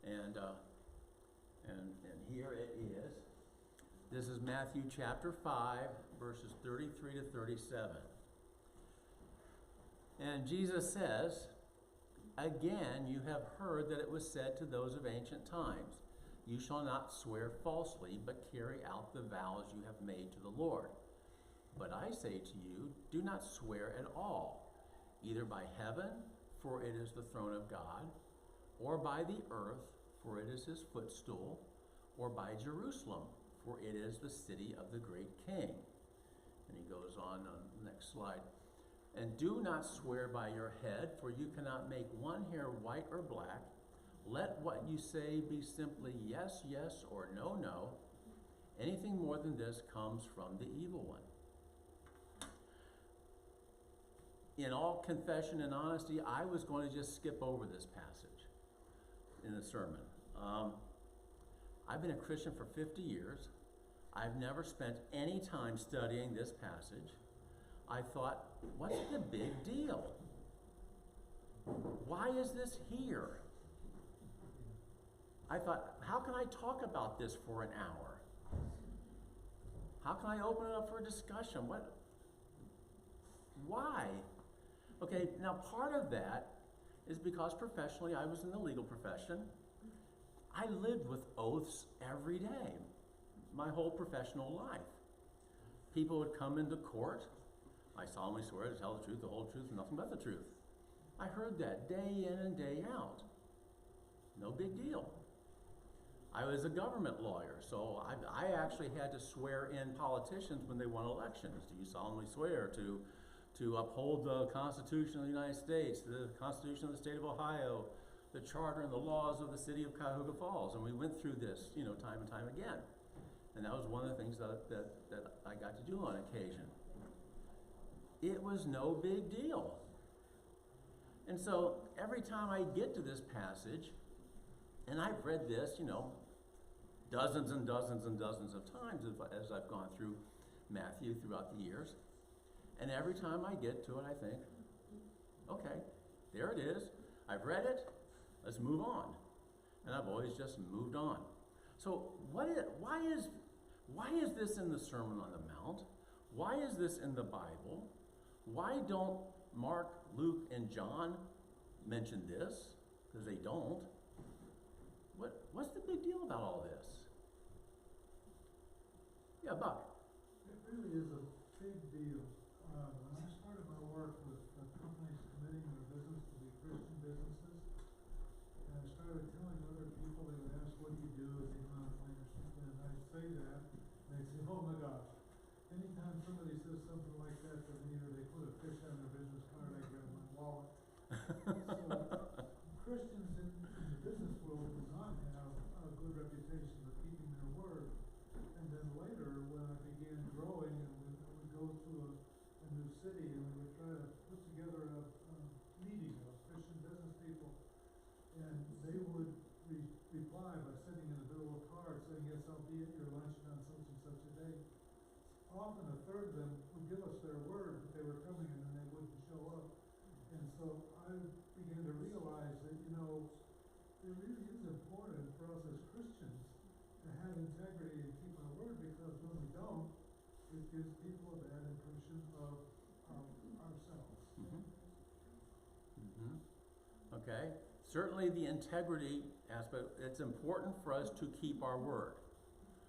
And here it is. This is Matthew chapter 5, verses 33 to 37. And Jesus says, "Again, you have heard that it was said to those of ancient times, 'You shall not swear falsely, but carry out the vows you have made to the Lord.' But I say to you, do not swear at all, either by heaven, for it is the throne of God, or by the earth, for it is his footstool, or by Jerusalem, for it is the city of the great king." And he goes on the next slide. "And do not swear by your head, for you cannot make one hair white or black. Let what you say be simply yes, yes, or no, no. Anything more than this comes from the evil one." In all confession and honesty, I was going to just skip over this passage in the sermon. I've been a Christian for 50 years. I've never spent any time studying this passage. I thought, what's the big deal? Why is this here? I thought, how can I talk about this for an hour? How can I open it up for a discussion? Why? Okay, now part of that is because professionally I was in the legal profession. I lived with oaths every day, my whole professional life. People would come into court. "I solemnly swear to tell the truth, the whole truth, and nothing but the truth." I heard that day in and day out. No big deal. I was a government lawyer, so I actually had to swear in politicians when they won elections. "Do you solemnly swear to uphold the Constitution of the United States, the Constitution of the State of Ohio, the Charter and the laws of the city of Cuyahoga Falls?" And we went through this, time and time again. And that was one of the things that I got to do on occasion. It was no big deal. And so every time I get to this passage, and I've read this, dozens and dozens and dozens of times as I've gone through Matthew throughout the years, and every time I get to it, I think, okay, there it is. I've read it. Let's move on. And I've always just moved on. So why is this in the Sermon on the Mount? Why is this in the Bible? Why don't Mark, Luke, and John mention this? Because they don't. What's the big deal about all this? Yeah, Buck. It really is a big deal. When I started my work with companies committing their business to be Christian businesses, and I started telling other people, they would ask, "What do you do?" as they contemplate or something, and I'd say that, and they'd say, "Oh my gosh." Anytime somebody says something like that to me, or they put a fish on their business card, I grab my wallet. So Christians in the business world do not have a good reputation for keeping their word. And then later, when I began growing, and we would go to a new city, and we would try to put together a meeting of Christian business people, and they would reply by sending in a little card saying, "Yes, I'll be at your luncheon on such and such a day." Often a third of them would give us their word that they were coming, and then they wouldn't show up. And so I began to realize that, it really is important for us as Christians to have integrity and keep our word, because when we don't, it gives people a bad impression of ourselves. Mm-hmm. Mm-hmm. Okay. Certainly the integrity aspect, it's important for us to keep our word.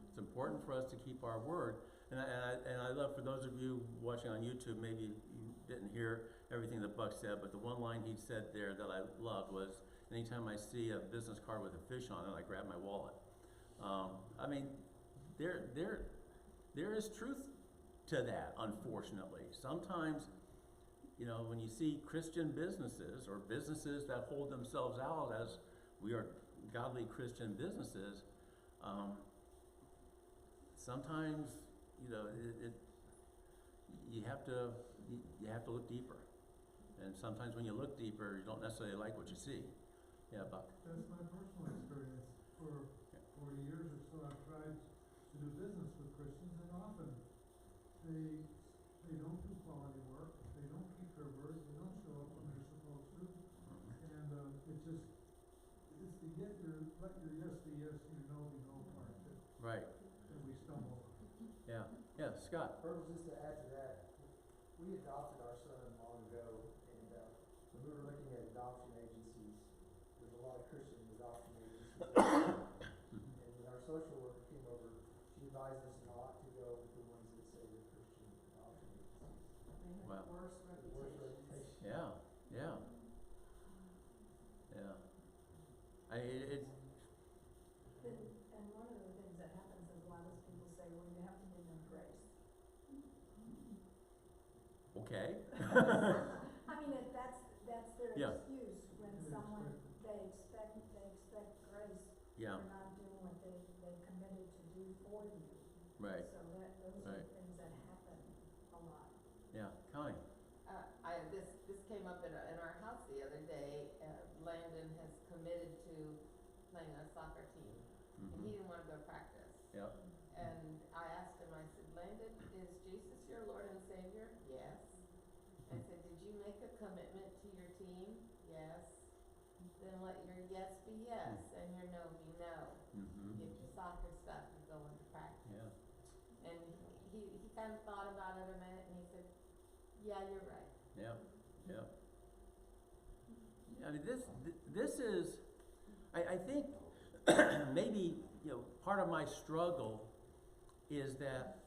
It's important for us to keep our word. And I love, for those of you watching on YouTube, maybe you didn't hear everything that Buck said, but the one line he said there that I loved was, "Anytime I see a business card with a fish on it, I grab my wallet." There is truth to that, unfortunately. Sometimes, when you see Christian businesses or businesses that hold themselves out as we are godly Christian businesses, sometimes you have to look deeper, and sometimes when you look deeper, you don't necessarily like what you see. Yeah, Buck. That's my personal experience. For 40 years or so, I've tried to do business with Christians, and often they don't do quality work, they don't keep their word, they don't show up when they're supposed to, and it's to get your right, that we stumble on. yeah, yeah, Scott. First, just to add to that, we adopted our son long ago, and when we were looking at adoption agencies, there's a lot of Christian adoption agencies. And when our social worker came over, she advised us not to go with the ones that say they're Christian adoption agencies. They have Wow. worse The worst reputations. reputation. Yeah, yeah, yeah. It's, And one of the things that happens is a lot of people say, well, you have to give them grace. okay. I mean, that's their Yeah. excuse when They someone, expect they expect grace Yeah, for not doing what they committed to do for you. right, So those are Right. things that happen a lot. yeah, Connie, This came up in our house the other day. Landon has committed to playing on a soccer team, and he didn't want to go practice. yep, And I asked him, I said, Landon, is Jesus your Lord and Savior? Yes. I said, did you make a commitment to your team? Yes. Then let your yes be yes and your no be no. mm-hmm, Get your soccer stuff and go into practice. yeah, And he kind of thought about it a minute, and he said, yeah, you're right. yeah, yeah. I mean, this is, I think, maybe, you know, part of my struggle is that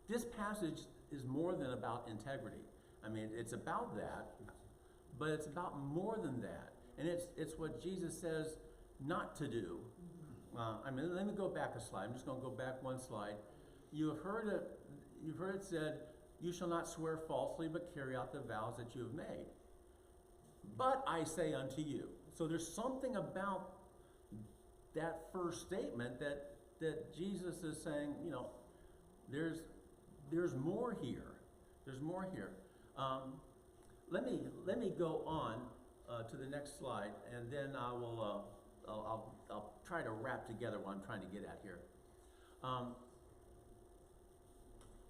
this passage is more than about integrity. I mean, it's about that, but it's about more than that. And it's what Jesus says not to do. I mean, let me go back a slide. I'm just going to go back one slide. You've heard it said, you shall not swear falsely, but carry out the vows that you have made. But I say unto you. So there's something about that first statement that Jesus is saying, you know, there's more here. There's more here. Let me go on to the next slide, and then I will I'll try to wrap together what I'm trying to get at here.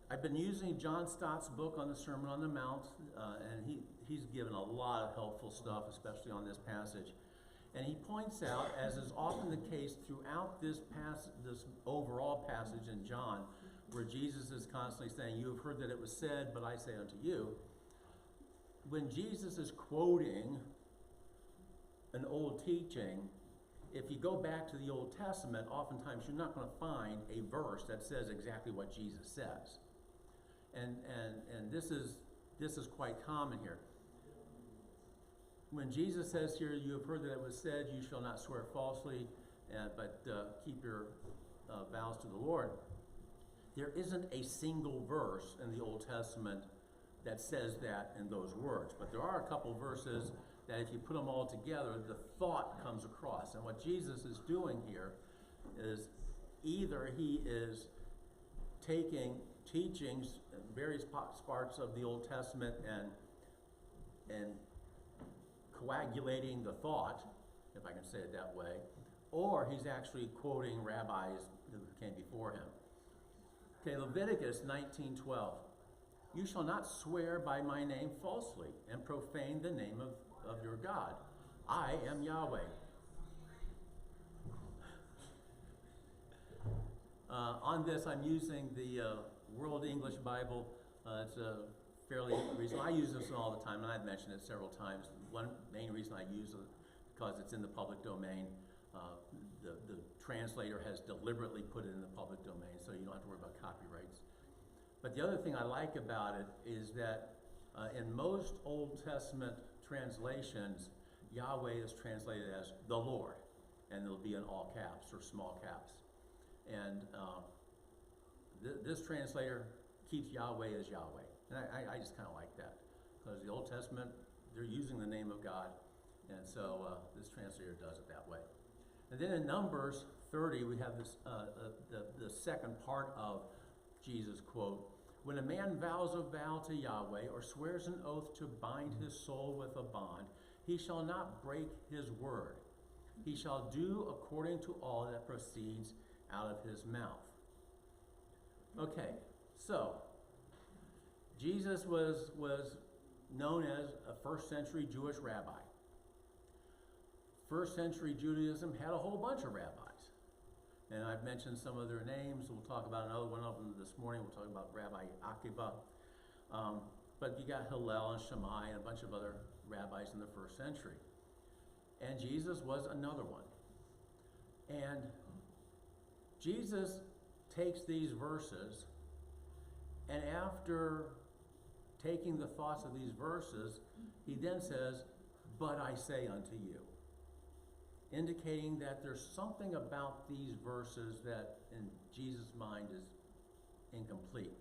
I've been using John Stott's book on the Sermon on the Mount, and he's given a lot of helpful stuff, especially on this passage. And he points out, as is often the case throughout this overall passage in John, where Jesus is constantly saying, you have heard that it was said, but I say unto you. When Jesus is quoting an old teaching, if you go back to the Old Testament, oftentimes you're not going to find a verse that says exactly what Jesus says. And this is quite common here. When Jesus says here, you have heard that it was said, you shall not swear falsely, but keep your vows to the Lord. There isn't a single verse in the Old Testament that says that in those words. But there are a couple verses that if you put them all together, the thought comes across. And what Jesus is doing here is either he is taking teachings, various parts of the Old Testament, and coagulating the thought, if I can say it that way, or he's actually quoting rabbis who came before him. Okay, Leviticus 19:12. You shall not swear by my name falsely and profane the name of your God. I am Yahweh. On this, I'm using the World English Bible. It's a fairly recent. I use this all the time, and I've mentioned it several times. One main reason I use it because it's in the public domain. The translator has deliberately put it in the public domain, so you don't have to worry about copyrights. But the other thing I like about it is that in most Old Testament translations, Yahweh is translated as the Lord, and it'll be in all caps or small caps. And this translator keeps Yahweh as Yahweh. And I just kind of like that, because the Old Testament, they're using the name of God, and so this translator does it that way. And then in Numbers 30, we have this the second part of Jesus' quote. When a man vows a vow to Yahweh or swears an oath to bind his soul with a bond, he shall not break his word. He shall do according to all that proceeds out of his mouth. Okay, so Jesus was known as a first century Jewish rabbi. first century Judaism had a whole bunch of rabbis. And I've mentioned some of their names. We'll talk about another one of them this morning. We'll talk about Rabbi Akiba. But you got Hillel and Shammai and a bunch of other rabbis in the first century. And Jesus was another one. And Jesus takes these verses, and after taking the thoughts of these verses, he then says, "But I say unto you," indicating that there's something about these verses that in Jesus' mind is incomplete.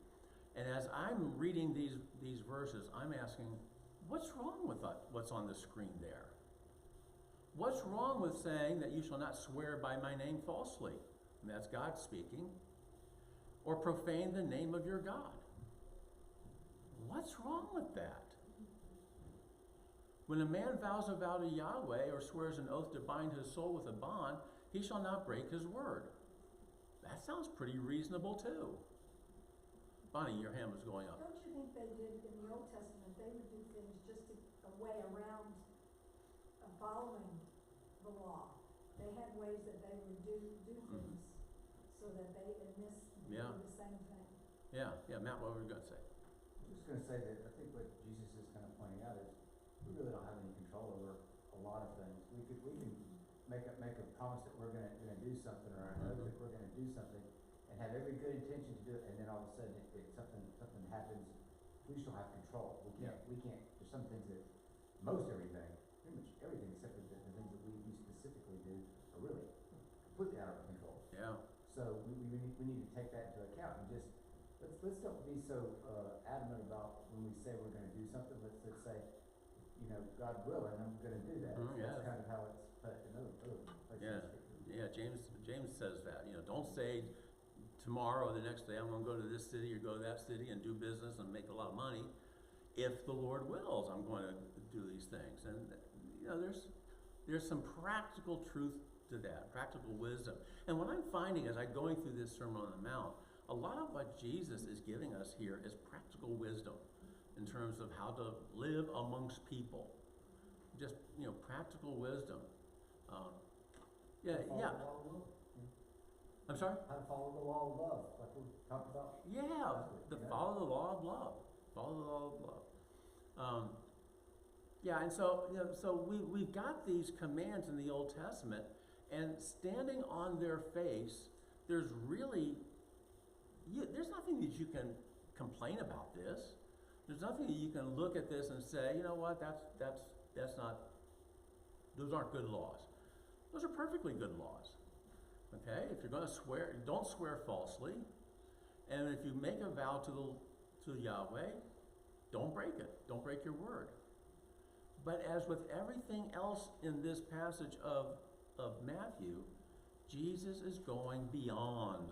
And as I'm reading these verses, I'm asking, what's wrong with what's on the screen there? What's wrong with saying that you shall not swear by my name falsely? And that's God speaking. Or profane the name of your God. What's wrong with that? When a man vows a vow to Yahweh or swears an oath to bind his soul with a bond, he shall not break his word. That sounds pretty reasonable too. Bonnie, your hand was going up. Don't you think they did, in the Old Testament, they would do things just a way around following the law? They had ways that they would do things so that they, in this, Yeah. do the same thing. Yeah, Matt, what were you going to say? I'm just going to say that I think what Jesus is kind of pointing out is we really don't have any control over a lot of things. We can make a promise that we're going to do something, or an oath that we're going to do something, and have every good intention to do it, and then all of a sudden something happens. We still have control. We can't. There's some things that most everything, pretty much everything except for the things that we specifically do are really completely out of our control. Yeah. So we need to take that into account and just let's don't be so adamant about when we say we're going to do something. Let's say, you know, God willing, I'm going to do that. Yeah. That's kind of how it's put in other places. Yeah, James says that. You know, don't say tomorrow or the next day I'm going to go to this city or go to that city and do business and make a lot of money. If the Lord wills, I'm going to do these things. And you know, there's some practical truth to that, practical wisdom. And what I'm finding as I'm going through this Sermon on the Mount, a lot of what Jesus is giving us here is practical wisdom in terms of how to live amongst people. Just, you know, practical wisdom. Yeah. I'm sorry? How to follow the law of love, like we talked about. Yeah, follow the law of love. Follow the law of love. Yeah, and so, you know, so we've got these commands in the Old Testament, and standing on their face, there's really, there's nothing that you can complain about this. There's nothing that you can look at this and say, you know what, that's not, those aren't good laws. Those are perfectly good laws. Okay, if you're going to swear, don't swear falsely. And if you make a vow to Yahweh, don't break it. Don't break your word. But as with everything else in this passage of Matthew, Jesus is going beyond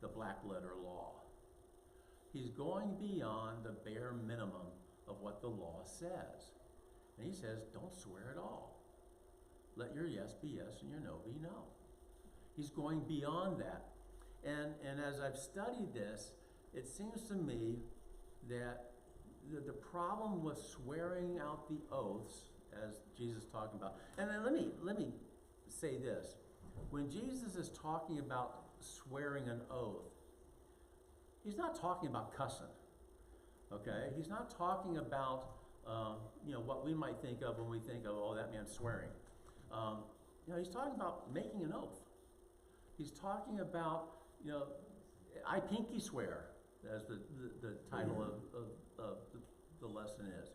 the black letter law. He's going beyond the bare minimum of what the law says. And he says, don't swear at all. Let your yes be yes and your no be no. He's going beyond that. And as I've studied this, it seems to me that the problem with swearing out the oaths, as Jesus is talking about, and then let me say this. When Jesus is talking about swearing an oath, he's not talking about cussing, okay? He's not talking about, you know, what we might think of when we think of, oh, that man's swearing. You know, he's talking about making an oath. He's talking about, you know, I pinky swear, as the title of the lesson is.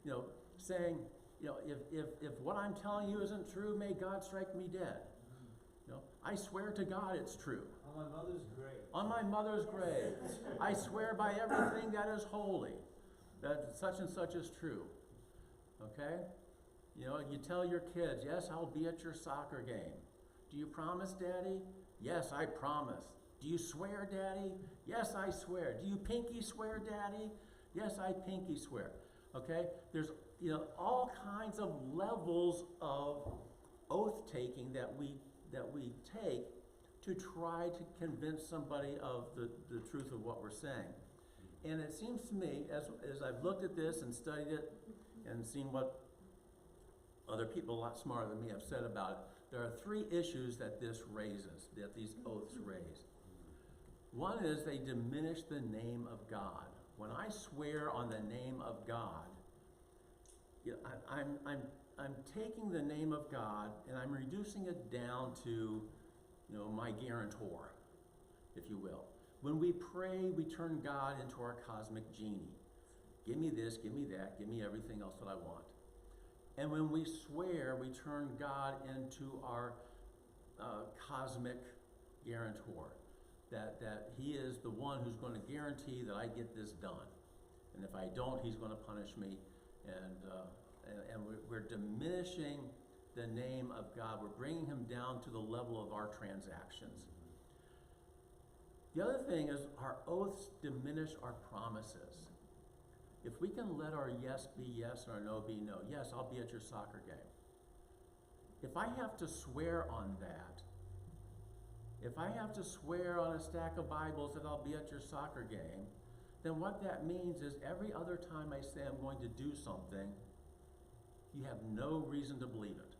You know, saying, you know, if what I'm telling you isn't true, may God strike me dead. You know, I swear to God it's true. On my mother's grave. On my mother's grave. I swear by everything that is holy that such and such is true. Okay? You know, you tell your kids, yes, I'll be at your soccer game. Do you promise, Daddy? Yes, I promise. Do you swear, Daddy? Yes, I swear. Do you pinky swear, Daddy? Yes, I pinky swear. Okay? There's, you know, all kinds of levels of oath taking that we take to try to convince somebody of the truth of what we're saying. And it seems to me, as I've looked at this and studied it and seen what other people a lot smarter than me have said about it. There are three issues that this raises, that these oaths raise. One is they diminish the name of God. When I swear on the name of God, you know, I'm taking the name of God and I'm reducing it down to, you know, my guarantor, if you will. When we pray, we turn God into our cosmic genie. Give me this, give me that, give me everything else that I want. And when we swear, we turn God into our cosmic guarantor. That he is the one who's going to guarantee that I get this done. And if I don't, he's going to punish me. And we're diminishing the name of God. We're bringing him down to the level of our transactions. The other thing is our oaths diminish our promises. If we can let our yes be yes and our no be no. Yes, I'll be at your soccer game. If I have to swear on that, if I have to swear on a stack of Bibles that I'll be at your soccer game, then what that means is every other time I say I'm going to do something, you have no reason to believe it.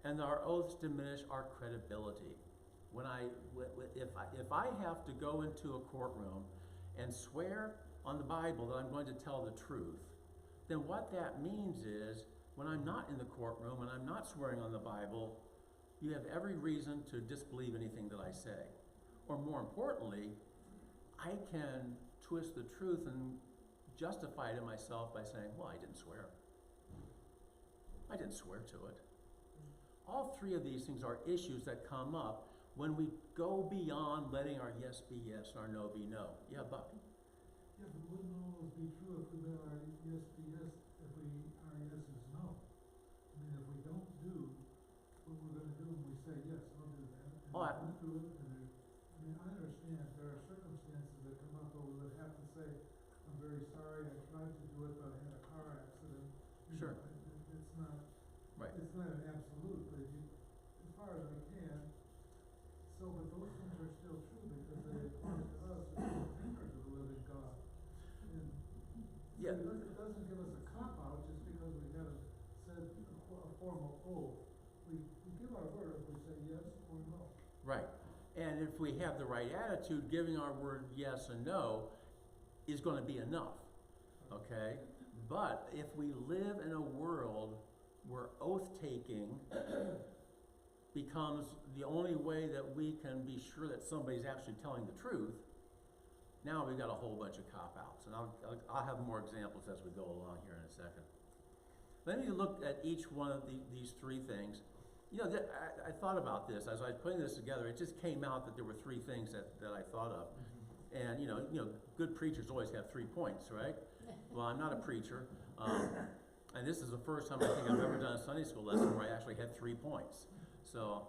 And our oaths diminish our credibility. If I have to go into a courtroom and swear on the Bible that I'm going to tell the truth, then what that means is when I'm not in the courtroom and I'm not swearing on the Bible, you have every reason to disbelieve anything that I say. Or more importantly, I can twist the truth and justify to myself by saying, well, I didn't swear. I didn't swear to it. All three of these things are issues that come up when we go beyond letting our yes be yes and our no be no. Yeah, Buck? Yeah, but wouldn't all those be true if we let our yes be yes, if our yes is no? I mean, if we don't do what we're gonna do and we say, yes, I'll do that, and we don't do it, and I mean, I understand there are circumstances that come up where we would have to say, I'm very sorry, I tried to do it, but I had a car accident. Sure. It's not, Right. it's not an absolute, but if you, as far as we can, so, but those things are still true because they apply to us as members of the living God. And Yeah. so it doesn't give us a cop-out just because we haven't said a formal oath. We give our word if we say yes or no. Right. And if we have the right attitude, giving our word yes and no is going to be enough. Okay? But if we live in a world where oath-taking becomes the only way that we can be sure that somebody's actually telling the truth, now we've got a whole bunch of cop-outs. And I'll have more examples as we go along here in a second. Let me look at each one of these three things. You know, I thought about this as I was putting this together. It just came out that there were three things that I thought of. And you know, good preachers always have 3 points, right? Well, I'm not a preacher. And this is the first time I think I've ever done a Sunday school lesson where I actually had 3 points. So,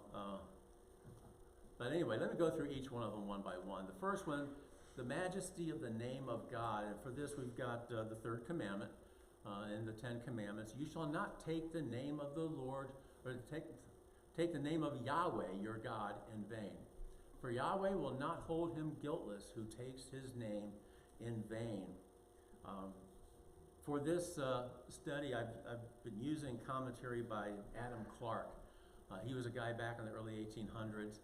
but anyway, let me go through each one of them one by one. The first one, the majesty of the name of God. And for this, we've got the third commandment in the 10 Commandments. You shall not take the name of the Lord, or take the name of Yahweh, your God, in vain. For Yahweh will not hold him guiltless who takes his name in vain. For this study, I've been using commentary by Adam Clark. He was a guy back in the early 1800s.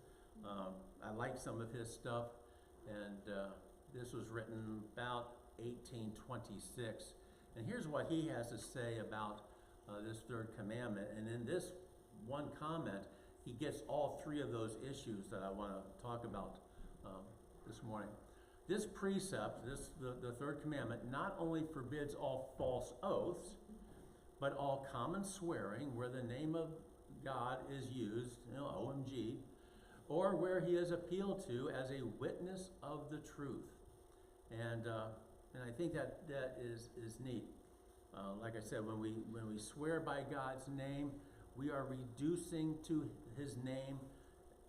I like some of his stuff, and this was written about 1826. And here's what he has to say about this third commandment. And in this one comment, he gets all three of those issues that I want to talk about this morning. This precept, the third commandment, not only forbids all false oaths, but all common swearing where the name of God is used, OMG, or where he is appealed to as a witness of the truth. And I think that is neat. Like I said, when we swear by God's name, we are reducing to his name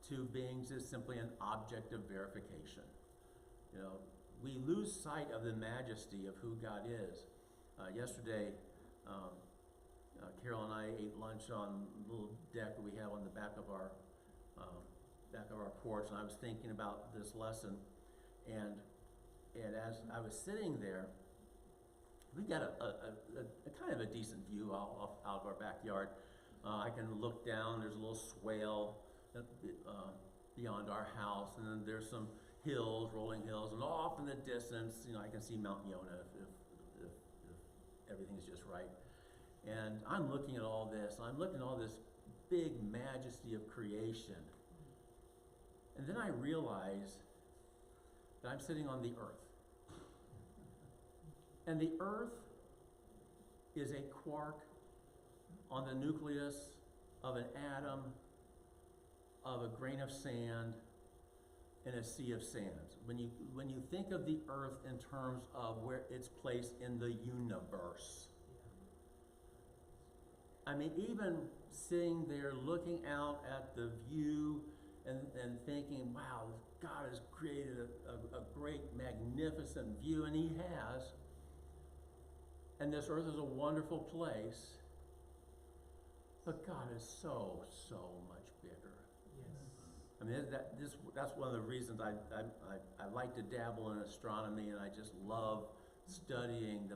to being just simply an object of verification. We lose sight of the majesty of who God is. Yesterday, Carol and I ate lunch on a little deck that we have on the back of our porch, and I was thinking about this lesson, and as I was sitting there, we've got a kind of a decent view out of our backyard. I can look down, there's a little swale beyond our house, and then there's some hills, rolling hills, and off in the distance, I can see Mount Yona if everything's just right. And I'm looking at all this, and I'm looking at all this big majesty of creation. And then I realize that I'm sitting on the earth. And the earth is a quark on the nucleus of an atom, of a grain of sand, in a sea of sands. When you think of the earth in terms of where its place in the universe, I mean, even sitting there looking out at the view and thinking, wow, God has created a great, magnificent view, and He has. And this earth is a wonderful place. But God is so, so much bigger. Yes. I mean, that's one of the reasons I like to dabble in astronomy, and I just love studying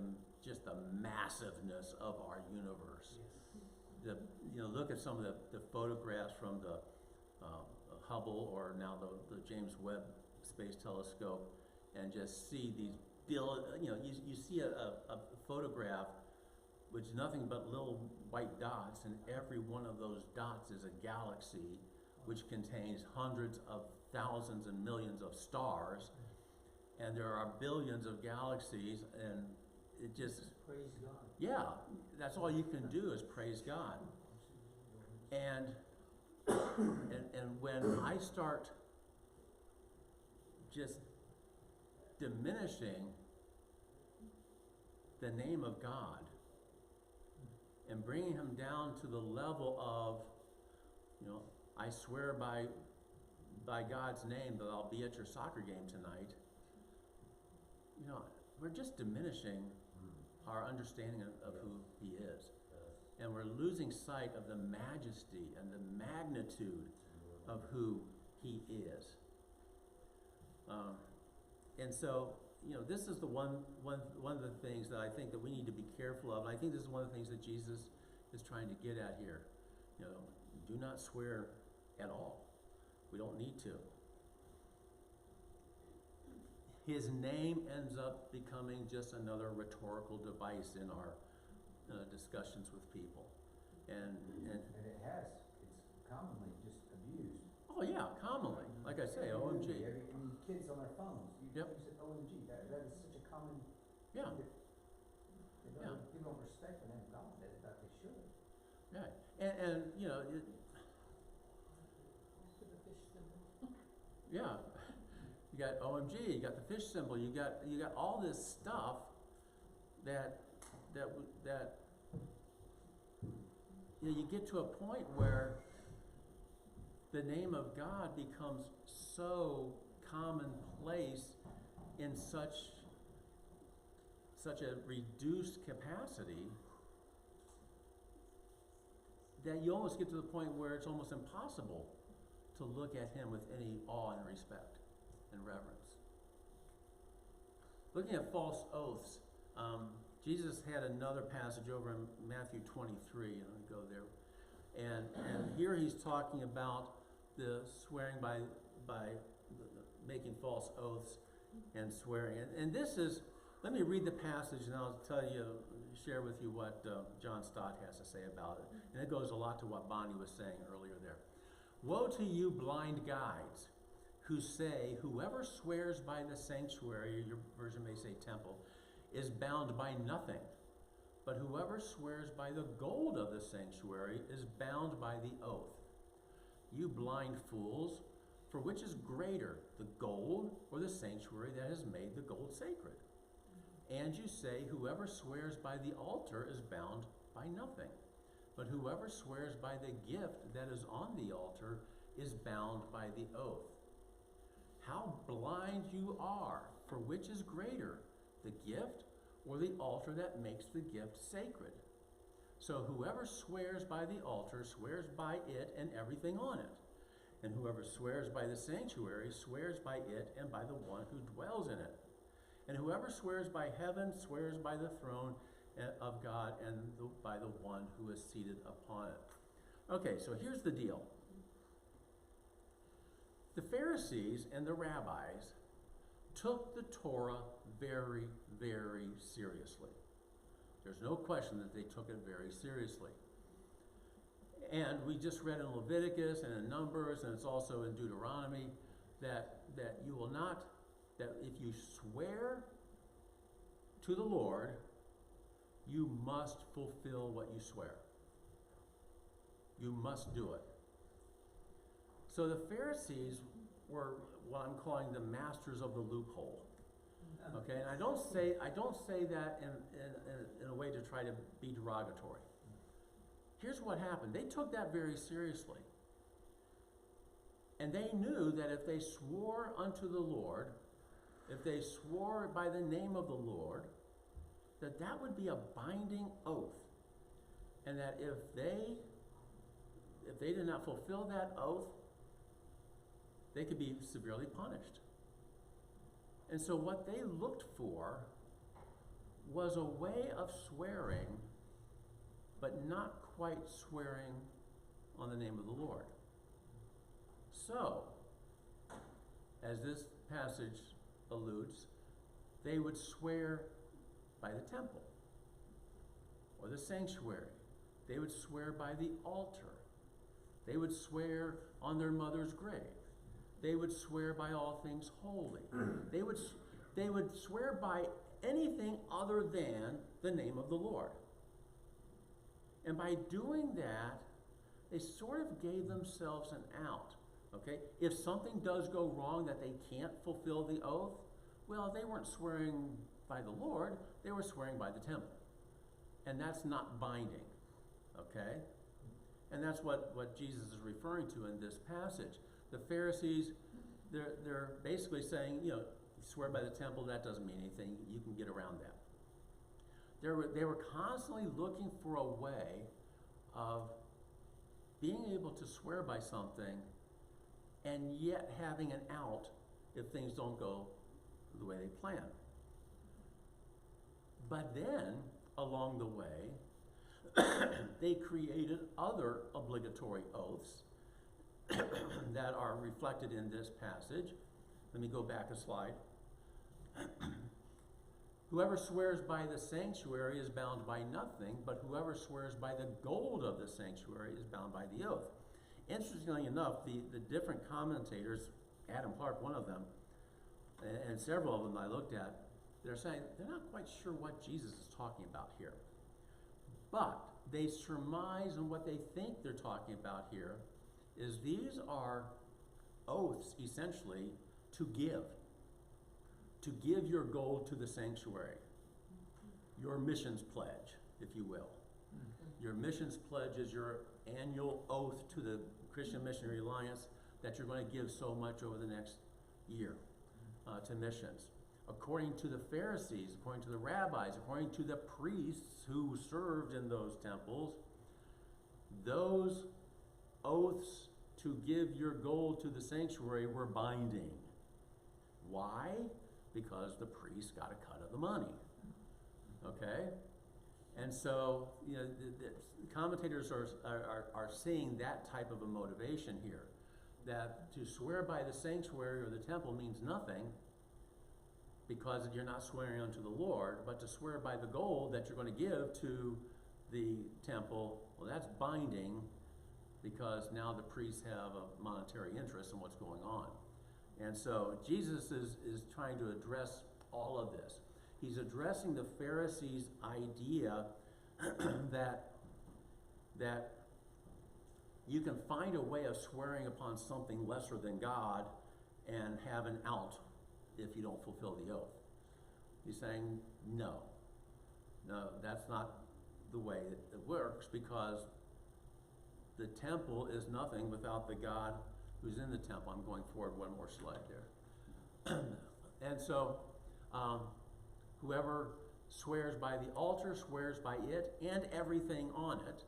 just the massiveness of our universe. Yes. Look at some of the photographs from the Hubble, or now the James Webb Space Telescope, and just see these you see a photograph which is nothing but little white dots, and every one of those dots is a galaxy which contains hundreds of thousands and millions of stars, and there are billions of galaxies, and it just, Praise God. yeah, that's all you can do is praise God. And when I start just diminishing the name of God and bringing Him down to the level of, I swear by God's name that I'll be at your soccer game tonight, we're just diminishing our understanding of who He is. And we're losing sight of the majesty and the magnitude of who He is. And so, this is the one of the things that I think that we need to be careful of. And I think this is one of the things that Jesus is trying to get at here. Do not swear at all. We don't need to. His name ends up becoming just another rhetorical device in our discussions with people. And it has, it's commonly just abused. oh yeah, commonly. Like I say, OMG. Kids on their phones, Yep. you said OMG, that is such a common Yeah. thing that Yeah. people don't respect the name of God that they should. Yeah. And To the fish symbol. yeah. You got OMG, you got the fish symbol, you got all this stuff that you get to a point where the name of God becomes so commonplace in such a reduced capacity that you almost get to the point where it's almost impossible to look at Him with any awe and respect and reverence. Looking at false oaths, Jesus had another passage over in Matthew 23, and let me go there. And here He's talking about the swearing by making false oaths and swearing. And this is, let me read the passage and I'll share with you what John Stott has to say about it. And it goes a lot to what Bonnie was saying earlier there. Woe to you blind guides who say, whoever swears by the sanctuary, your version may say temple, is bound by nothing. But whoever swears by the gold of the sanctuary is bound by the oath. You blind fools, for which is greater, the gold or the sanctuary that has made the gold sacred? And you say, whoever swears by the altar is bound by nothing. But whoever swears by the gift that is on the altar is bound by the oath. How blind you are, for which is greater, the gift or the altar that makes the gift sacred? So whoever swears by the altar swears by it and everything on it. And whoever swears by the sanctuary swears by it and by the one who dwells in it. And whoever swears by heaven swears by the throne of God and by the one who is seated upon it. Okay, so here's the deal. The Pharisees and the rabbis took the Torah very, very seriously. There's no question that they took it very seriously. And we just read in Leviticus and in Numbers, and it's also in Deuteronomy, that you will not, that if you swear to the Lord, you must fulfill what you swear. You must do it. So the Pharisees were what I'm calling the masters of the loophole. Okay, and I don't say that in a way to try to be derogatory. Here's what happened. They took that very seriously. And they knew that if they swore unto the Lord, if they swore by the name of the Lord, that would be a binding oath. And that if they did not fulfill that oath, they could be severely punished. And so what they looked for was a way of swearing, but not quite swearing on the name of the Lord. So, as this passage alludes, they would swear by the temple or the sanctuary. They would swear by the altar. They would swear on their mother's grave. They would swear by all things holy. They would swear by anything other than the name of the Lord. And by doing that, they sort of gave themselves an out. Okay? If something does go wrong that they can't fulfill the oath, well, they weren't swearing by the Lord, they were swearing by the temple. And that's not binding. Okay? And that's what Jesus is referring to in this passage. The Pharisees, they're basically saying, you swear by the temple, that doesn't mean anything. You can get around that. They were constantly looking for a way of being able to swear by something and yet having an out if things don't go the way they plan. But then, along the way, they created other obligatory oaths that are reflected in this passage. Let me go back a slide. Whoever swears by the sanctuary is bound by nothing, but whoever swears by the gold of the sanctuary is bound by the oath. Interestingly enough, the different commentators, Adam Clark, one of them, and several of them I looked at, they're saying they're not quite sure what Jesus is talking about here. But they surmise, and what they think they're talking about here is these are oaths, essentially, to give. To give your gold to the sanctuary. Your missions pledge, if you will. Your missions pledge is your annual oath to the Christian Missionary Alliance that you're going to give so much over the next year to missions. According to the Pharisees, according to the rabbis, according to the priests who served in those temples, those oaths to give your gold to the sanctuary were binding. Why? Because the priest got a cut of the money. Okay? And so, the commentators are seeing that type of a motivation here. That to swear by the sanctuary or the temple means nothing because you're not swearing unto the Lord, but to swear by the gold that you're going to give to the temple, well, that's binding because now the priests have a monetary interest in what's going on. And so Jesus is trying to address all of this. He's addressing the Pharisees' idea that you can find a way of swearing upon something lesser than God and have an out if you don't fulfill the oath. He's saying, no, that's not the way it works, because the temple is nothing without the God who's in the temple. I'm going forward one more slide there. And so, whoever swears by the altar swears by it and everything on it.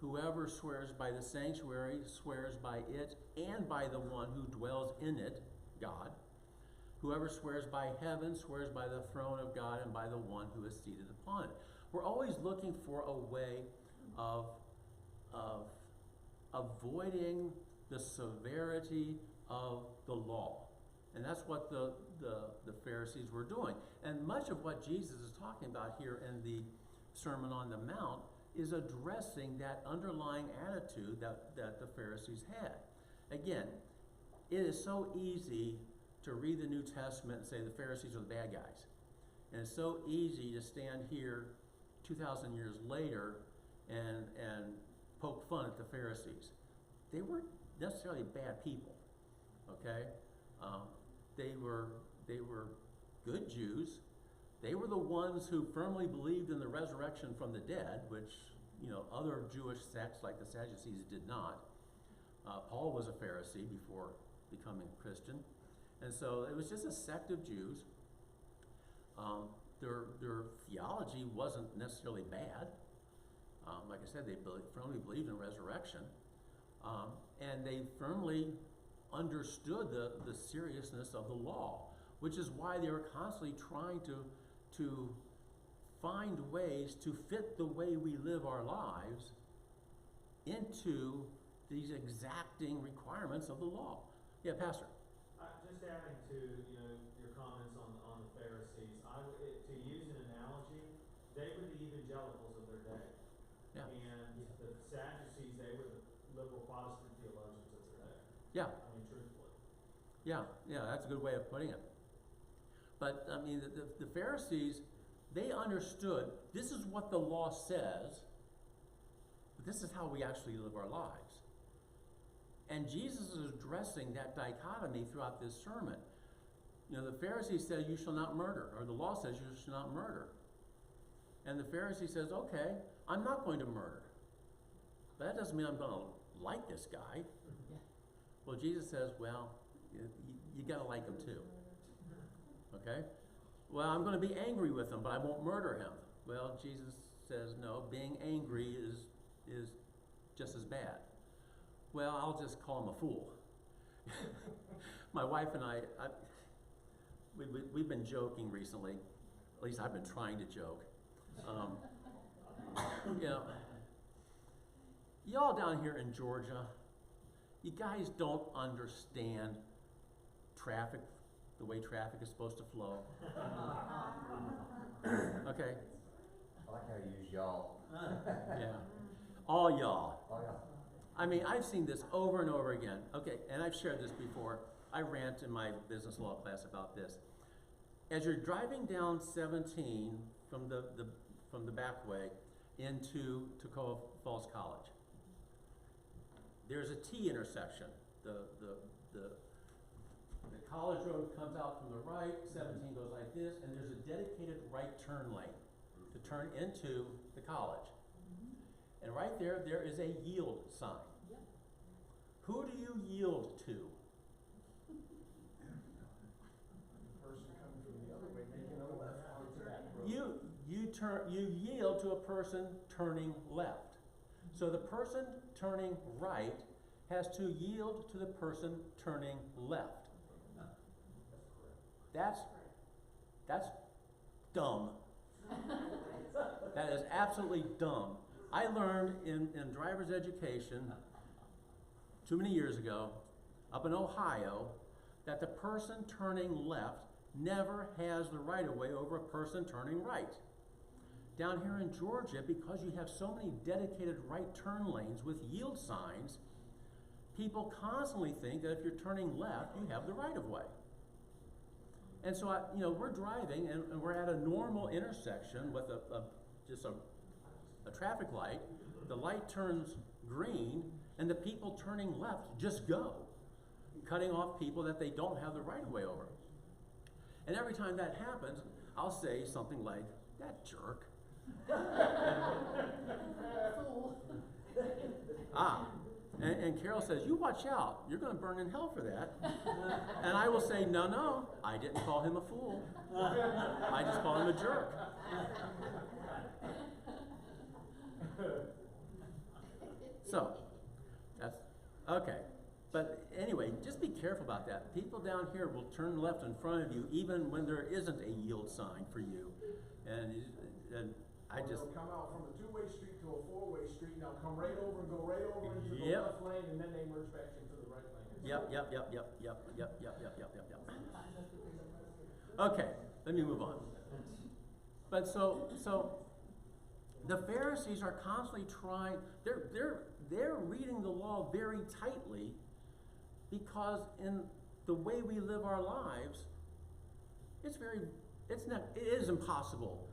Whoever swears by the sanctuary swears by it and by the one who dwells in it, God. Whoever swears by heaven swears by the throne of God and by the one who is seated upon it. We're always looking for a way of avoiding the severity of the law. And that's what the Pharisees were doing. And much of what Jesus is talking about here in the Sermon on the Mount is addressing that underlying attitude that the Pharisees had. Again, it is so easy to read the New Testament and say the Pharisees are the bad guys. And it's so easy to stand here 2,000 years later and poke fun at the Pharisees. They weren't necessarily bad people, okay? They were good Jews. They were the ones who firmly believed in the resurrection from the dead, which, other Jewish sects like the Sadducees did not. Paul was a Pharisee before becoming a Christian. And so it was just a sect of Jews. Their theology wasn't necessarily bad. Like I said, they firmly believed in resurrection. And they firmly understood the seriousness of the law, which is why they were constantly trying to find ways to fit the way we live our lives into these exacting requirements of the law. Yeah, Pastor. Just adding to your comments on the Pharisees, to use an analogy, they were the evangelicals of their day. Yeah. And the Sadducees, they were the liberal Protestant theologians of their day. Yeah. I mean, truthfully. Yeah, that's a good way of putting it. But, I mean, the Pharisees, they understood this is what the law says, but this is how we actually live our lives. And Jesus is addressing that dichotomy throughout this sermon. The Pharisee said, you shall not murder, or the law says you shall not murder. And the Pharisee says, okay, I'm not going to murder. But that doesn't mean I'm going to like this guy. Yeah. Well, Jesus says, well, you got to like him too. Okay? Well, I'm going to be angry with him, but I won't murder him. Well, Jesus says, no, being angry is just as bad. Well, I'll just call him a fool. My wife and we've been joking recently. At least I've been trying to joke. Y'all down here in Georgia, you guys don't understand traffic, the way traffic is supposed to flow. Okay? I like how you use y'all. Yeah. All y'all. Oh, yeah. I mean, I've seen this over and over again. Okay, and I've shared this before. I rant in my business law class about this. As you're driving down 17 from the back way into Tacoma Falls College, there's a T intersection. The college road comes out from the right, 17 goes like this, and there's a dedicated right turn lane to turn into the college. And right there is a yield sign. Yeah. Who do you yield to? The person coming from the other way, making a left onto that road. You yield to a person turning left. So the person turning right has to yield to the person turning left. That's dumb. That is absolutely dumb. I learned in driver's education too many years ago up in Ohio that the person turning left never has the right of way over a person turning right. Down here in Georgia, because you have so many dedicated right turn lanes with yield signs, people constantly think that if you're turning left, you have the right of way. And so, we're driving and we're at a normal intersection with just a traffic light. The light turns green and the people turning left just go, cutting off people that they don't have the right of way over. And every time that happens, I'll say something like, that jerk. And Carol says, you watch out, you're going to burn in hell for that. And I will say, no, I didn't call him a fool. I just called him a jerk. So, that's, okay. But anyway, just be careful about that. People down here will turn left in front of you even when there isn't a yield sign for you. And I Or just, they'll come out from a two-way street to a four-way street, and they'll come right over and go right over into the Yep. left lane, and then they merge back into the right lane. yep. Okay, let me move on. But so the Pharisees are constantly trying, they're reading the law very tightly, because in the way we live our lives, it is impossible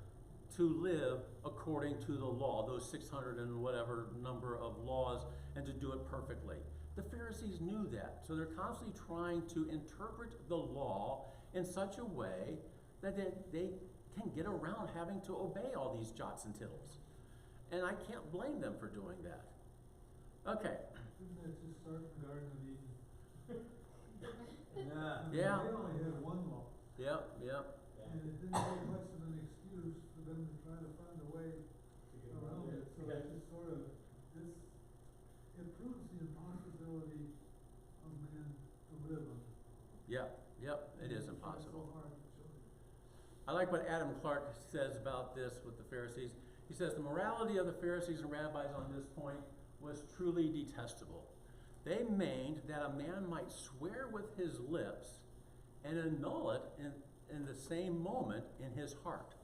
to live according to the law, those 600 and whatever number of laws, and to do it perfectly. The Pharisees knew that, so they're constantly trying to interpret the law in such a way that they can get around having to obey all these jots and tittles. And I can't blame them for doing that. Okay. Didn't that just start in the Garden of Eden? Yeah. I mean, Yeah. They only had one law, Yep. and it didn't take much of an excuse for them to try to find a way around it, so it just sort of, it proves the impossibility of man to live under. Yep, it is It's impossible. so hard for children. I like what Adam Clark says about this with the Pharisees. He says, the morality of the Pharisees and rabbis on this point was truly detestable. They maintained that a man might swear with his lips and annul it in the same moment in his heart.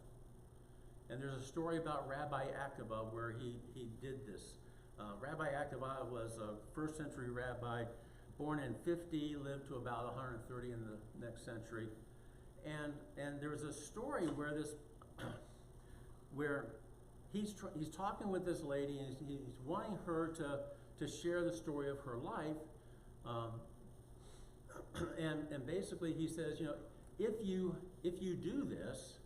And there's a story about Rabbi Akiba where he did this. Rabbi Akiba was a first century rabbi, born in 50, lived to about 130 in the next century. And there's a story where where he's talking with this lady, and he's wanting her to share the story of her life. And basically he says, if you do this,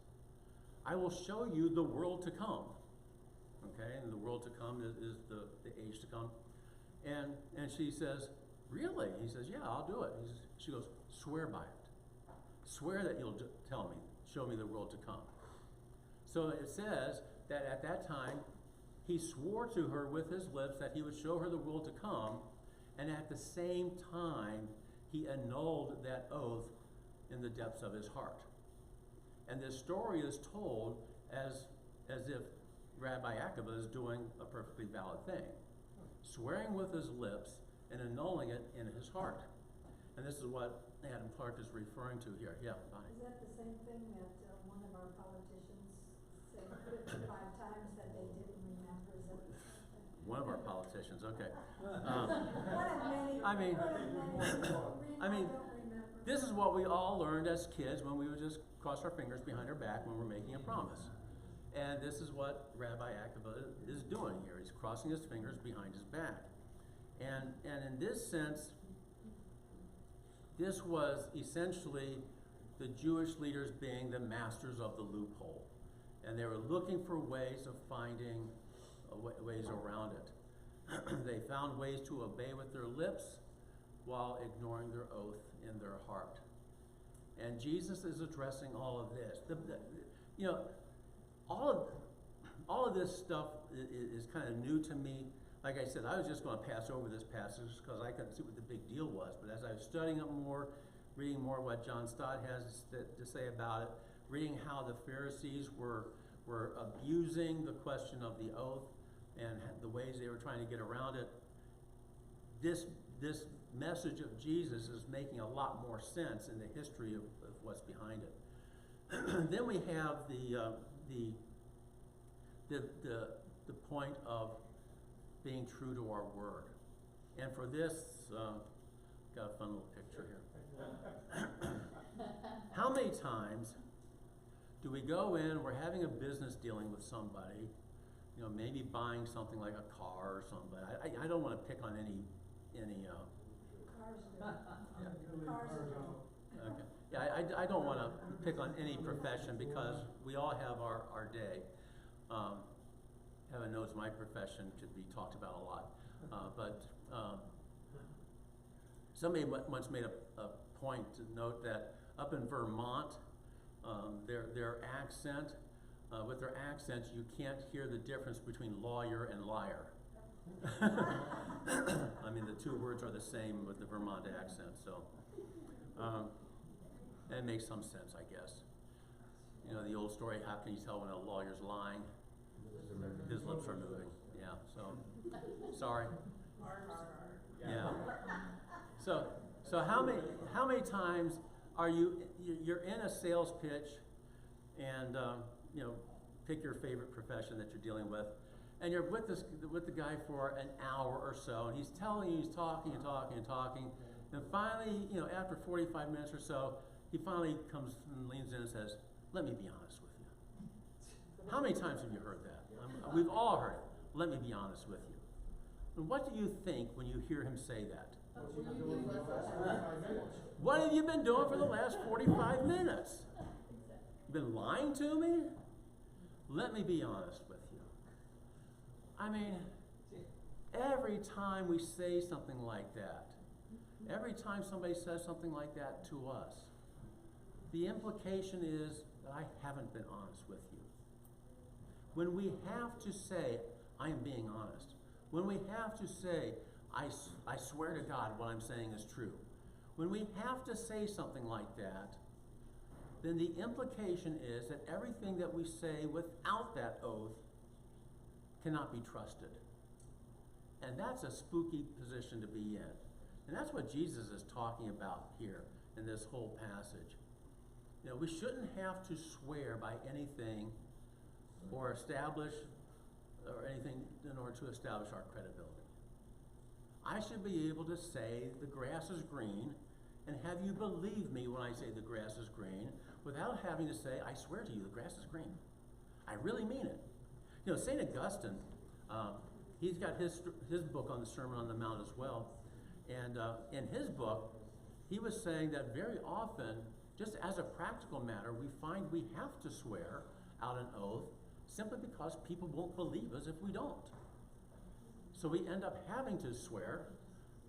I will show you the world to come. Okay, and the world to come is the age to come. And she says, really? He says, yeah, I'll do it. She goes, swear by it. Swear that you'll show me the world to come. So it says that at that time, he swore to her with his lips that he would show her the world to come, and at the same time, he annulled that oath in the depths of his heart. And this story is told as if Rabbi Akiba is doing a perfectly valid thing, swearing with his lips and annulling it in his heart. And this is what Adam Clark is referring to here. Yeah, Bonnie. Is that the same thing that one of our politicians said, put it to 5 times that they didn't remember? Is that the same thing? One of our politicians, okay. One of many. I mean- one of many. I mean, don't remember. This is what we all learned as kids when we would just cross our fingers behind our back when we're making a promise. And this is what Rabbi Akiba is doing here. He's crossing his fingers behind his back. And in this sense, this was essentially the Jewish leaders being the masters of the loophole. And they were looking for ways of finding ways around it. They found ways to obey with their lips while ignoring their oath in their heart. And Jesus is addressing all of this. All of this stuff is kind of new to me. Like I said, I was just going to pass over this passage because I couldn't see what the big deal was. But as I was studying it more, reading more what John Stott has to say about it, reading how the Pharisees were abusing the question of the oath and the ways they were trying to get around it, this message of Jesus is making a lot more sense in the history of what's behind it. Then we have the point of being true to our word. And for this, got a fun little picture here. How many times do we go in, we're having a business dealing with somebody, maybe buying something like a car or something. I don't want to pick on any Cars do. Yeah. Cars do. okay. Yeah, I don't want to pick on any profession because we all have our day. Heaven knows my profession could be talked about a lot. But somebody once made a point to note that up in Vermont, their accent, with their accents, you can't hear the difference between lawyer and liar. I mean, the two words are the same with the Vermont accent, so that makes some sense, I guess. You know, the old story, how can you tell when a lawyer's lying? His lips are moving, yeah, so, sorry. Yeah. So how many times are you're in a sales pitch and, you know, pick your favorite profession that you're dealing with, and you're with the guy for an hour or so, and he's telling you, he's talking and talking and talking, and finally, you know, after 45 minutes or so, he finally comes and leans in and says, "Let me be honest with you." How many times have you heard that? We've all heard it. Let me be honest with you. And what do you think when you hear him say that? What have you been doing for the last 45 minutes? You've been lying to me? Let me be honest with you. I mean, every time we say something like that, every time somebody says something like that to us, the implication is that I haven't been honest with you. When we have to say, I am being honest, when we have to say, I swear to God what I'm saying is true, when we have to say something like that, then the implication is that everything that we say without that oath cannot be trusted. And that's a spooky position to be in. And that's what Jesus is talking about here in this whole passage. You know, we shouldn't have to swear by anything or establish or anything in order to establish our credibility. I should be able to say the grass is green and have you believe me when I say the grass is green without having to say, I swear to you the grass is green. I really mean it. You know, St. Augustine, he's got his book on the Sermon on the Mount as well. And in his book, he was saying that very often, just as a practical matter, we find we have to swear out an oath simply because people won't believe us if we don't. So we end up having to swear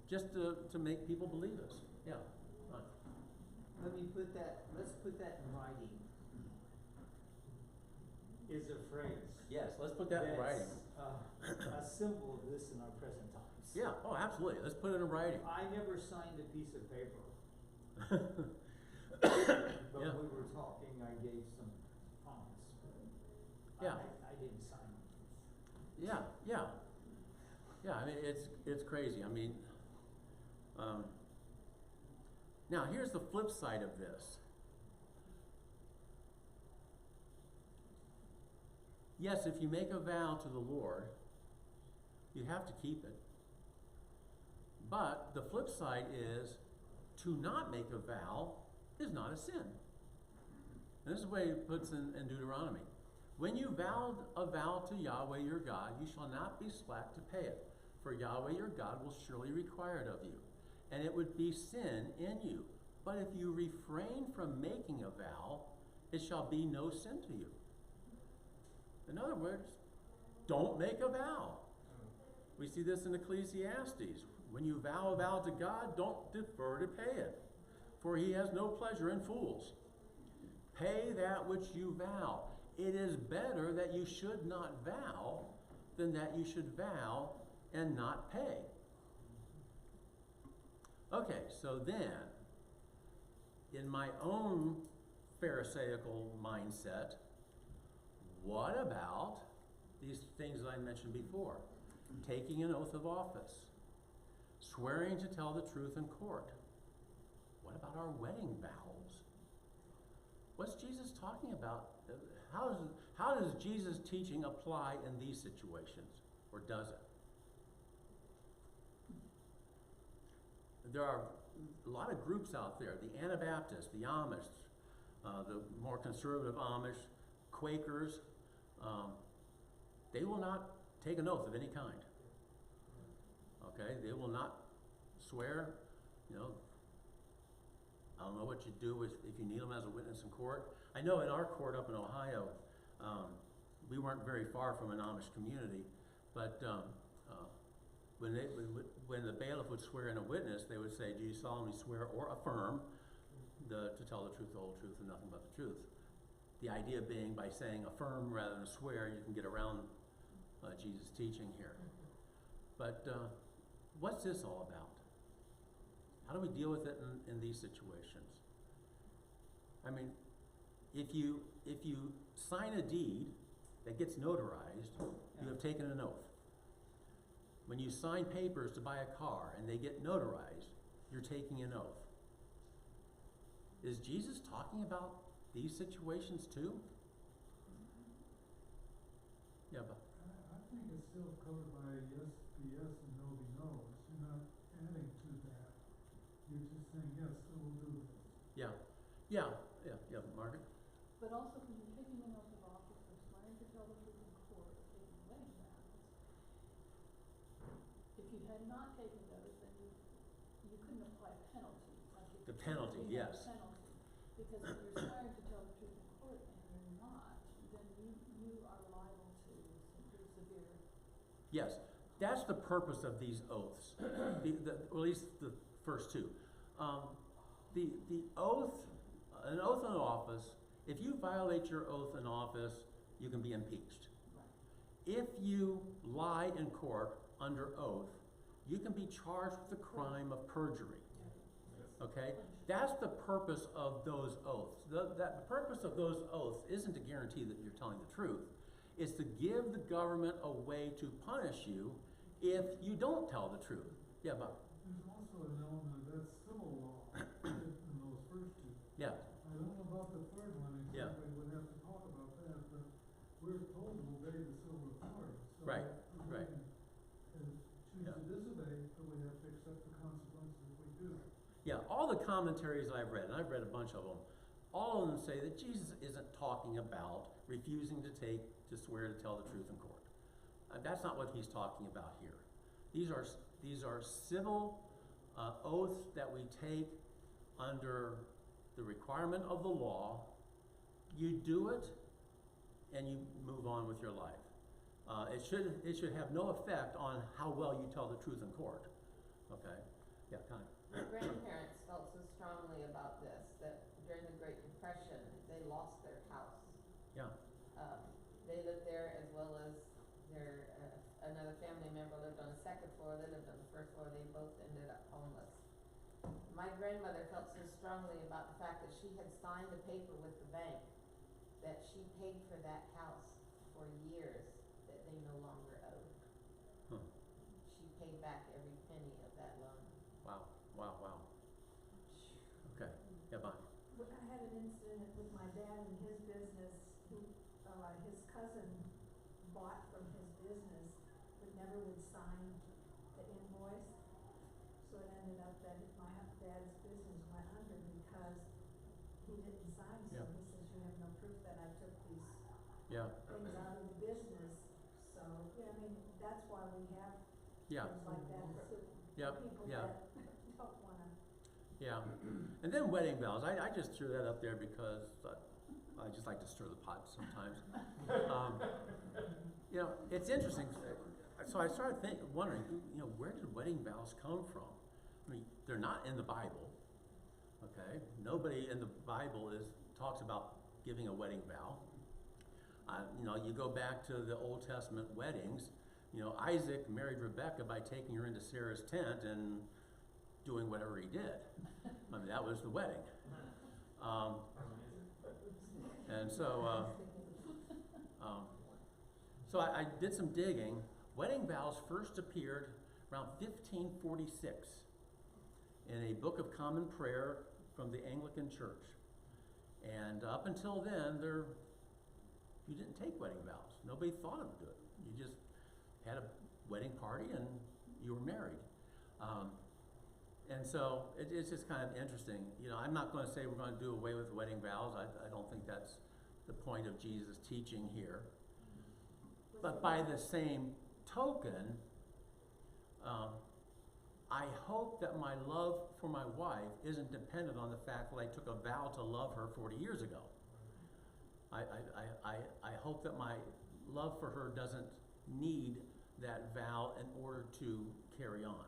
just to make people believe us. Yeah. Right. Let's put that in writing. Is a phrase. Yes, let's put that in writing. A symbol of this in our present times. Yeah, oh, absolutely. Let's put it in writing. I never signed a piece of paper. But Yeah. when we were talking, I gave some promise. Yeah. I didn't sign it. Yeah, yeah. Yeah, I mean, it's crazy. I mean, now here's the flip side of this. Yes, if you make a vow to the Lord, you have to keep it. But the flip side is to not make a vow is not a sin. And this is the way it puts in Deuteronomy. When you vowed a vow to Yahweh your God, you shall not be slack to pay it, for Yahweh your God will surely require it of you, and it would be sin in you. But if you refrain from making a vow, it shall be no sin to you. In other words, don't make a vow. We see this in Ecclesiastes. When you vow a vow to God, don't defer to pay it, for he has no pleasure in fools. Pay that which you vow. It is better that you should not vow than that you should vow and not pay. Okay, so then, in my own Pharisaical mindset, what about these things that I mentioned before? Taking an oath of office, swearing to tell the truth in court. What about our wedding vows? What's Jesus talking about? How does Jesus' teaching apply in these situations, or does it? There are a lot of groups out there, the Anabaptists, the Amish, the more conservative Amish, Quakers. They will not take an oath of any kind. Okay, they will not swear. You know, I don't know what you do if you need them as a witness in court. I know in our court up in Ohio, we weren't very far from an Amish community, but when the bailiff would swear in a witness, they would say, "Do you solemnly swear or affirm to tell the truth, the whole truth, and nothing but the truth?" The idea being by saying affirm rather than swear, you can get around Jesus' teaching here. But what's this all about? How do we deal with it in these situations? I mean, if you sign a deed that gets notarized, you have taken an oath. When you sign papers to buy a car and they get notarized, you're taking an oath. Is Jesus talking about these situations too? Yeah, but I think it's still covered by yes be yes and no be no. You're not adding to that. You're just saying, yes, I will do this. yeah, Margaret? But also, when you're taking an oath of office or swearing to tell the truth in court, or taking wedding vows, if you had not taken those, then you couldn't apply a penalty, like if The you penalty, you have a yes. penalty. Because if you're swearing to tell the truth in court and you're not, then you are liable to some pretty severe. Yes, that's the purpose of these oaths, or at least the first two. The oath, an oath in office, if you violate your oath in office, you can be impeached. If you lie in court under oath, you can be charged with the crime of perjury. Okay? That's the purpose of those oaths. The purpose of those oaths isn't to guarantee that you're telling the truth. It's to give the government a way to punish you if you don't tell the truth. Yeah, Bob? There's also an element of that civil law in those first two. Yeah. I don't know about the third one Yeah. exactly, we'd have to talk about that, but we're told to obey the civil authority. So Right, if we right. can, choose Yeah. to disobey, then we have to accept the consequences if we do. Yeah, all the commentaries I've read, and I've read a bunch of them, all of them say that Jesus isn't talking about refusing to swear to tell the truth in court. That's not what he's talking about here. These are civil oaths that we take under the requirement of the law. You do it, and you move on with your life. It should have no effect on how well you tell the truth in court. Okay? Yeah, kind of. My grandparents felt so strongly about this that during the Great Depression, they lost their house. Yeah. They lived there as well as another family member lived on the second floor. They lived on the first floor. They both ended up homeless. My grandmother felt so strongly about the fact that she had signed a paper with the bank that she paid for that house for years that they no longer owed. Huh. She paid back every penny of that loan. Wow. Okay. Yeah, Bonnie. I had an incident with my dad and his business. His cousin bought from his business, but never would sign the invoice. So it ended up that my dad's business went under because he didn't sign. So Yeah. he says, you have no proof that I took these Yeah. things out of the business. So, yeah, I mean, that's why we have Yeah. things like that for Yep, people yeah. that don't wanna. Yeah. And then wedding vows. I just threw that up there because I just like to stir the pot sometimes. It's interesting. So I started wondering, where did wedding vows come from? I mean, they're not in the Bible. Okay? Nobody in the Bible talks about giving a wedding vow. You go back to the Old Testament weddings. Isaac married Rebekah by taking her into Sarah's tent and doing whatever he did. I mean, that was the wedding. And so, so I did some digging. Wedding vows first appeared around 1546 in a Book of Common Prayer from the Anglican Church. And up until then, you didn't take wedding vows. Nobody thought of it. You just had a wedding party and you were married. And so it's just kind of interesting. I'm not going to say we're going to do away with wedding vows. I don't think that's the point of Jesus' teaching here. But by the same token, I hope that my love for my wife isn't dependent on the fact that I took a vow to love her 40 years ago. I hope that my love for her doesn't need that vow in order to carry on,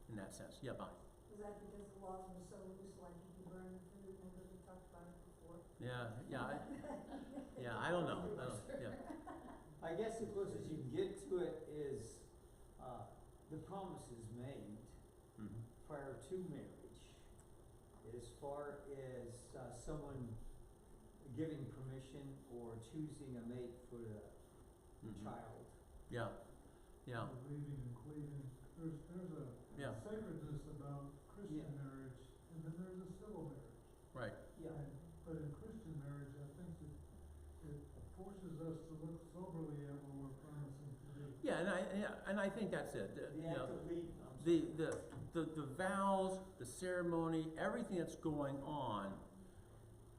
in that sense. Yeah, Bonnie? Was that because the laws were so loose, like if you burn the food, remember we talked about it before? I don't know. Yeah. I guess the closest you can get to it is, to marriage, as far as someone giving permission or choosing a mate for the Mhm. child. Yeah, yeah, or leaving and cleaving. There's a yeah, sacredness about Christian Yeah. marriage, and then there's a civil marriage. right. Yeah. But in Christian marriage, I think it forces us to look soberly at what we're promising to do. Yeah, and I think that's it. The You act know, of leaving, I'm the vows, the ceremony, everything that's going on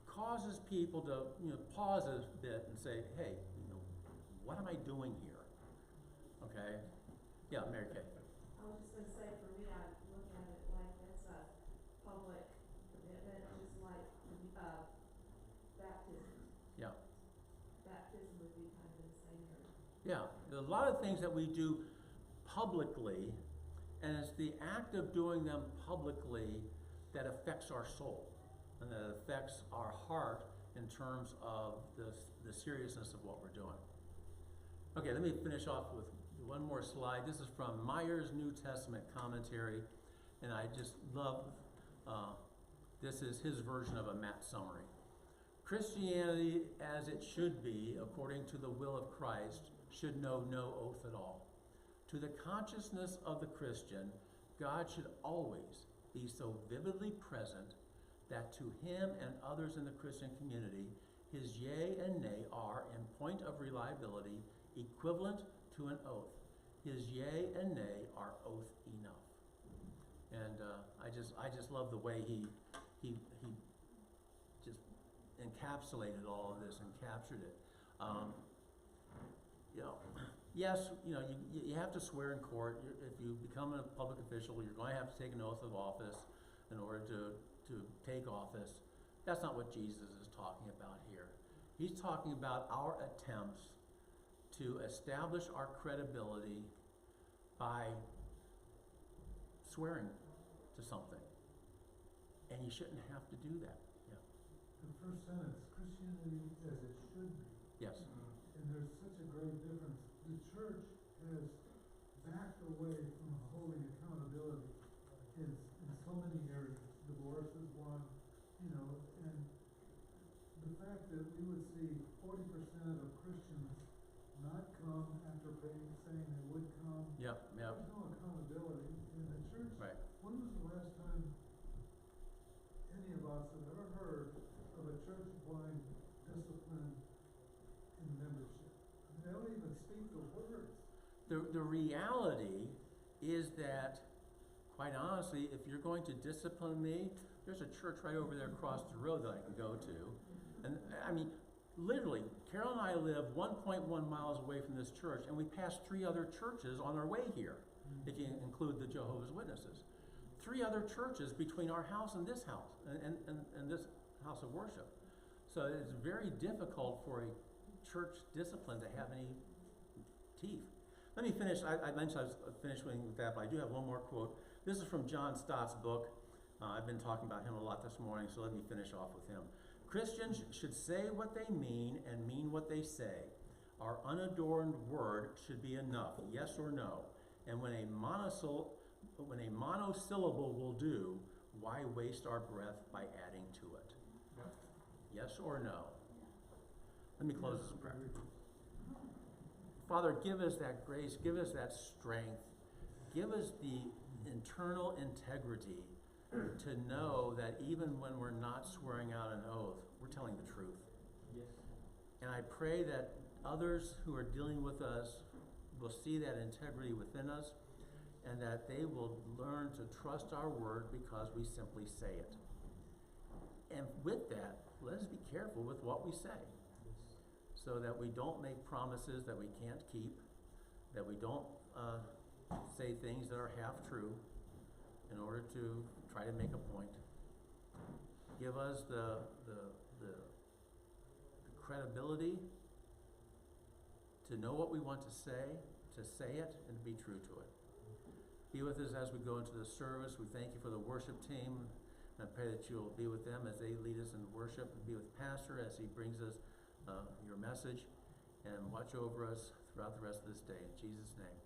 causes people to, pause a bit and say, hey, what am I doing here? Okay? Yeah, Mary Kay. I was just gonna say, for me, I look at it like it's a public commitment, just like, baptism. Yeah. Baptism would be kind of in the same area. Yeah, there are a lot of things that we do publicly, and it's the act of doing them publicly that affects our soul, and that affects our heart in terms of the seriousness of what we're doing. Okay, let me finish off with one more slide. This is from Meyer's New Testament commentary, and I just love, this is his version of a Matt summary. Christianity, as it should be, according to the will of Christ, should know no oath at all. To the consciousness of the Christian, God should always be so vividly present that to him and others in the Christian community, his yea and nay are, in point of reliability, equivalent to an oath. His yea and nay are oath enough. And I just love the way he just encapsulated all of this and captured it. Yes, you have to swear in court. If you become a public official, you're going to have to take an oath of office in order to take office. That's not what Jesus is talking about here. He's talking about our attempts to establish our credibility by swearing to something. And you shouldn't have to do that. Yeah. The first sentence, Christianity as it should be. Yes. And there's such a great difference. The church has backed away from holding accountability in so many areas. Divorce is one, and the fact that we would see 40% of Christians not come after saying they would come. Yep. There's no accountability in the church. Right. When was the last time any of us have ever heard of a church applying discipline in membership? They don't even speak the words. The reality is that, quite honestly, if you're going to discipline me, there's a church right over there across the road that I can go to. And I mean, literally, Carol and I live 1.1 miles away from this church, and we pass 3 other churches on our way here, if you include the Jehovah's Witnesses. 3 other churches between our house and this house, and this house of worship. So it's very difficult for a church discipline to have any teeth. Let me finish. I mentioned I was finishing with that, but I do have one more quote. This is from John Stott's book. I've been talking about him a lot this morning, so let me finish off with him. Christians should say what they mean and mean what they say. Our unadorned word should be enough, yes or no. And when a monosyllable will do, why waste our breath by adding to it? Yes or no? Let me close this in prayer. Father, give us that grace, give us that strength, give us the internal integrity to know that even when we're not swearing out an oath, we're telling the truth. Yes. And I pray that others who are dealing with us will see that integrity within us, and that they will learn to trust our word because we simply say it. And with that, let us be careful with what we say, so that we don't make promises that we can't keep, that we don't say things that are half true in order to try to make a point. Give us the credibility to know what we want to say it, and to be true to it. Be with us as we go into the service. We thank you for the worship team. And I pray that you'll be with them as they lead us in worship, and be with Pastor as he brings us your message, and watch over us throughout the rest of this day. In Jesus' name.